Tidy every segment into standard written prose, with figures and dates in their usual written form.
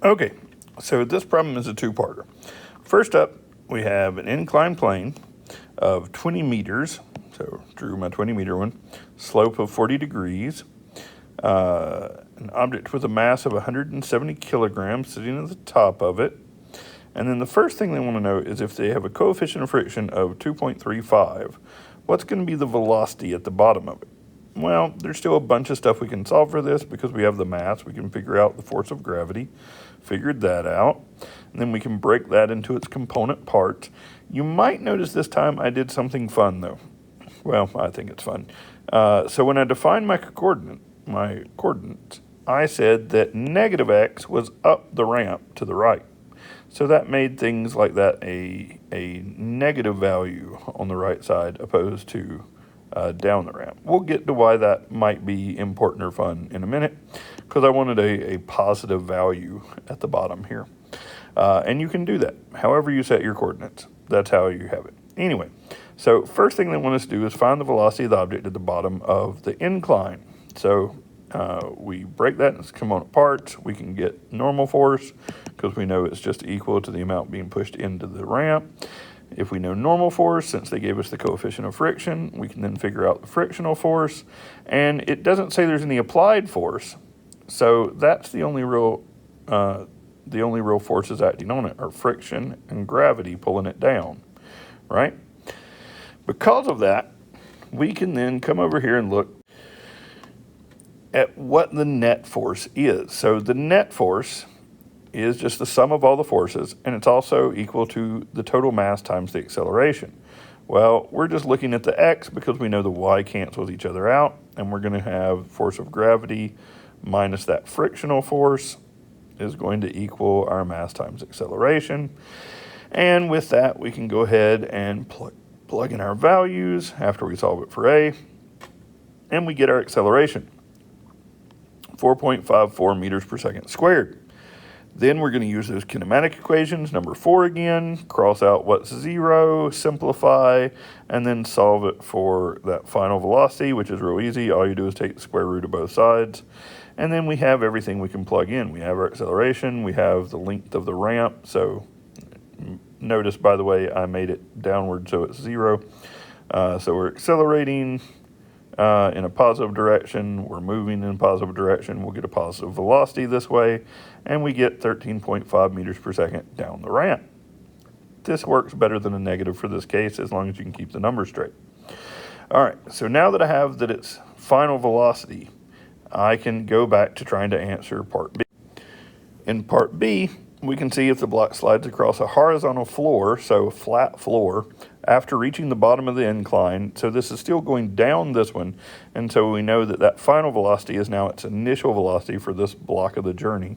Okay, so this problem is a two-parter. First up, we have an inclined plane of 20 meters, so drew my 20-meter one, slope of 40 degrees, an object with a mass of 170 kilograms sitting at the top of it. And then the first thing they want to know is if they have a coefficient of friction of 2.35, what's going to be the velocity at the bottom of it? Well, there's still a bunch of stuff we can solve for this because we have the mass. We can figure out the force of gravity, figured that out. And then we can break that into its component parts. You might notice this time I did something fun though. Well, I think it's fun. So when I defined my coordinates, I said that negative x was up the ramp to the right. So that made things like that a negative value on the right side opposed to down the ramp. We'll get to why that might be important or fun in a minute because I wanted a positive value at the bottom here. And you can do that however you set your coordinates. That's how you have it. Anyway, so first thing they want us to do is find the velocity of the object at the bottom of the incline. So we break that into component parts. We can get normal force because we know it's just equal to the amount being pushed into the ramp. If we know normal force, since they gave us the coefficient of friction, we can then figure out the frictional force. And it doesn't say there's any applied force, so that's the only real forces acting on it are friction and gravity pulling it down, right? Because of that, we can then come over here and look at what the net force is. So the net force is just the sum of all the forces, and it's also equal to the total mass times the acceleration. Well, we're just looking at the x because we know the y cancels each other out, and we're going to have force of gravity minus that frictional force is going to equal our mass times acceleration. And with that, we can go ahead and plug in our values after we solve it for a, and we get our acceleration, 4.54 meters per second squared. Then we're going to use those kinematic equations, number 4 again, cross out what's 0, simplify, and then solve it for that final velocity, which is real easy. All you do is take the square root of both sides. And then we have everything we can plug in. We have our acceleration, we have the length of the ramp. So notice, by the way, I made it downward so it's 0. So we're accelerating in a positive direction, we're moving in a positive direction, we'll get a positive velocity this way, and we get 13.5 meters per second down the ramp. This works better than a negative for this case as long as you can keep the numbers straight. All right, so now that I have that it's final velocity, I can go back to trying to answer part B. In part B, we can see if the block slides across a horizontal floor, so flat floor, after reaching the bottom of the incline. So this is still going down this one, and so we know that that final velocity is now its initial velocity for this block of the journey.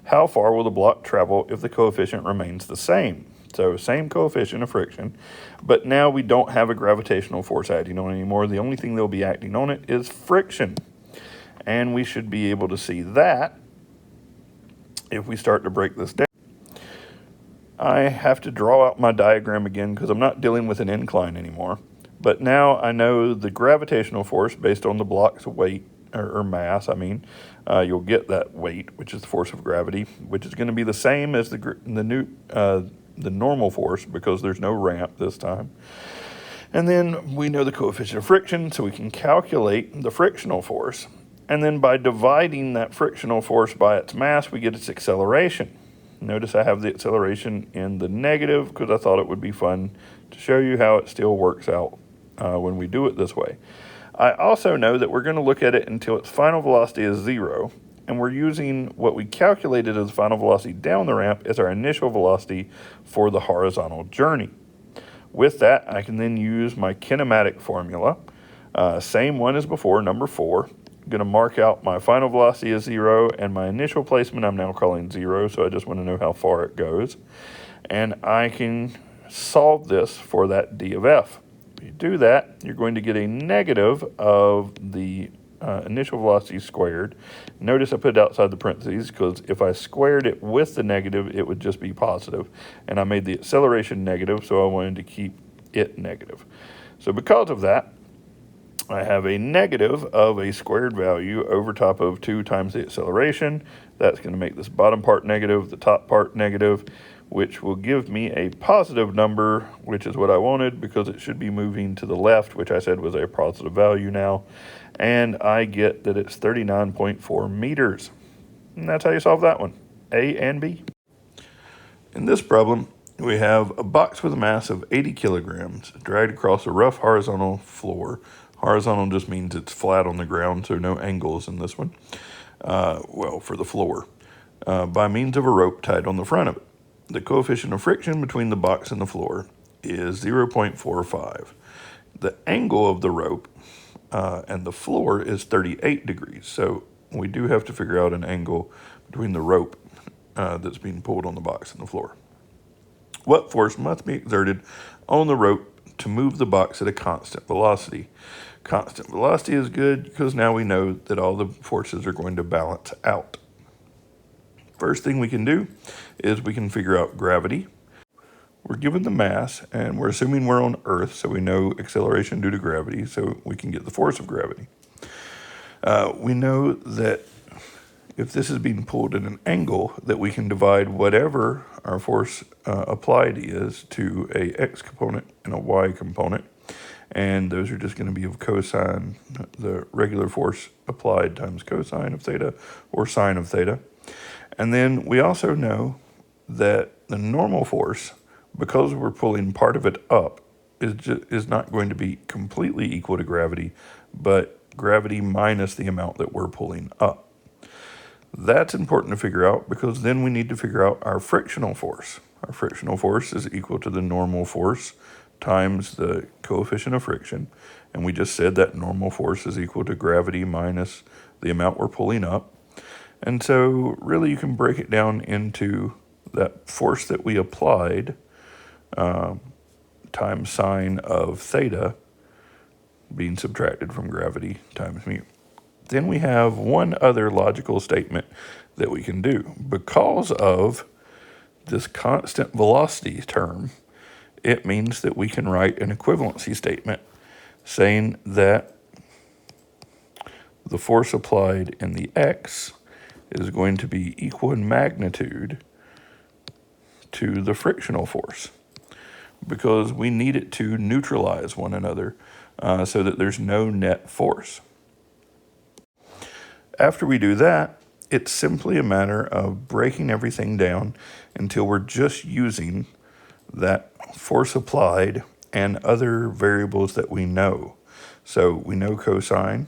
How far will the block travel if the coefficient remains the same? So same coefficient of friction, but now we don't have a gravitational force acting on it anymore. The only thing that'll be acting on it is friction, and we should be able to see that if we start to break this down. I have to draw out my diagram again because I'm not dealing with an incline anymore. But now I know the gravitational force based on the block's weight, or mass, you'll get that weight, which is the force of gravity, which is going to be the same as the normal force because there's no ramp this time. And then we know the coefficient of friction, so we can calculate the frictional force. And then by dividing that frictional force by its mass, we get its acceleration. Notice I have the acceleration in the negative because I thought it would be fun to show you how it still works out when we do it this way. I also know that we're going to look at it until its final velocity is 0, and we're using what we calculated as the final velocity down the ramp as our initial velocity for the horizontal journey. With that, I can then use my kinematic formula, same one as before, number 4. I'm going to mark out my final velocity as 0 and my initial placement I'm now calling 0, so I just want to know how far it goes. And I can solve this for that d of f. If you do that, you're going to get a negative of the initial velocity squared. Notice I put it outside the parentheses because if I squared it with the negative, it would just be positive. And I made the acceleration negative, so I wanted to keep it negative. So because of that, I have a negative of a squared value over top of 2 times the acceleration. That's going to make this bottom part negative, the top part negative, which will give me a positive number, which is what I wanted because it should be moving to the left, which I said was a positive value now. And I get that it's 39.4 meters. And that's how you solve that one, A and B. In this problem, we have a box with a mass of 80 kilograms dragged across a rough horizontal floor. Horizontal just means it's flat on the ground, so no angles in this one. For the floor. By means of a rope tied on the front of it. The coefficient of friction between the box and the floor is 0.45. The angle of the rope and the floor is 38 degrees. So we do have to figure out an angle between the rope that's being pulled on the box and the floor. What force must be exerted on the rope to move the box at a constant velocity? Constant velocity is good because now we know that all the forces are going to balance out. First thing we can do is we can figure out gravity. We're given the mass, and we're assuming we're on Earth, so we know acceleration due to gravity, so we can get the force of gravity. We know that if this is being pulled at an angle, that we can divide whatever our force applied is to a x component and a y component. And those are just going to be of cosine, the regular force applied times cosine of theta or sine of theta. And then we also know that the normal force, because we're pulling part of it up, is not going to be completely equal to gravity, but gravity minus the amount that we're pulling up. That's important to figure out because then we need to figure out our frictional force. Our frictional force is equal to the normal force times the coefficient of friction. And we just said that normal force is equal to gravity minus the amount we're pulling up. And so really you can break it down into that force that we applied times sine of theta being subtracted from gravity times mu. Then we have one other logical statement that we can do. Because of this constant velocity term, it means that we can write an equivalency statement saying that the force applied in the x is going to be equal in magnitude to the frictional force because we need it to neutralize one another so that there's no net force. After we do that, it's simply a matter of breaking everything down until we're just using that force applied and other variables that we know. So we know cosine,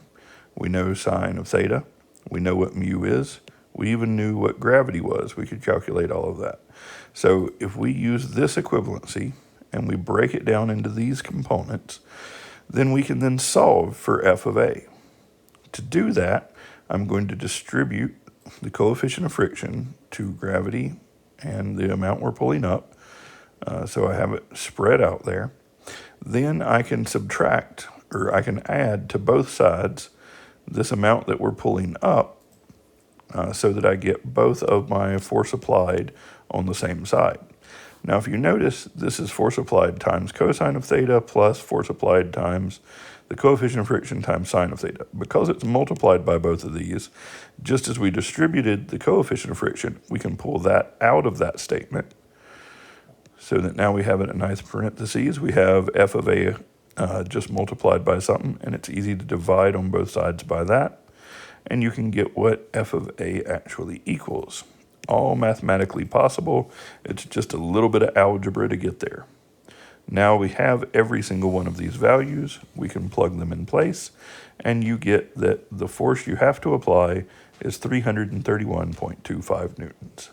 we know sine of theta, we know what mu is, we even knew what gravity was. We could calculate all of that. So if we use this equivalency and we break it down into these components, then we can then solve for f of a. To do that, I'm going to distribute the coefficient of friction to gravity and the amount we're pulling up. So I have it spread out there. Then I can subtract, or I can add to both sides this amount that we're pulling up so that I get both of my force applied on the same side. Now, if you notice, this is force applied times cosine of theta plus force applied times the coefficient of friction times sine of theta. Because it's multiplied by both of these, just as we distributed the coefficient of friction, we can pull that out of that statement so that now we have it in nice parentheses. We have f of a just multiplied by something, and it's easy to divide on both sides by that. And you can get what f of a actually equals. All mathematically possible. It's just a little bit of algebra to get there. Now we have every single one of these values. We can plug them in place, and you get that the force you have to apply is 331.25 newtons.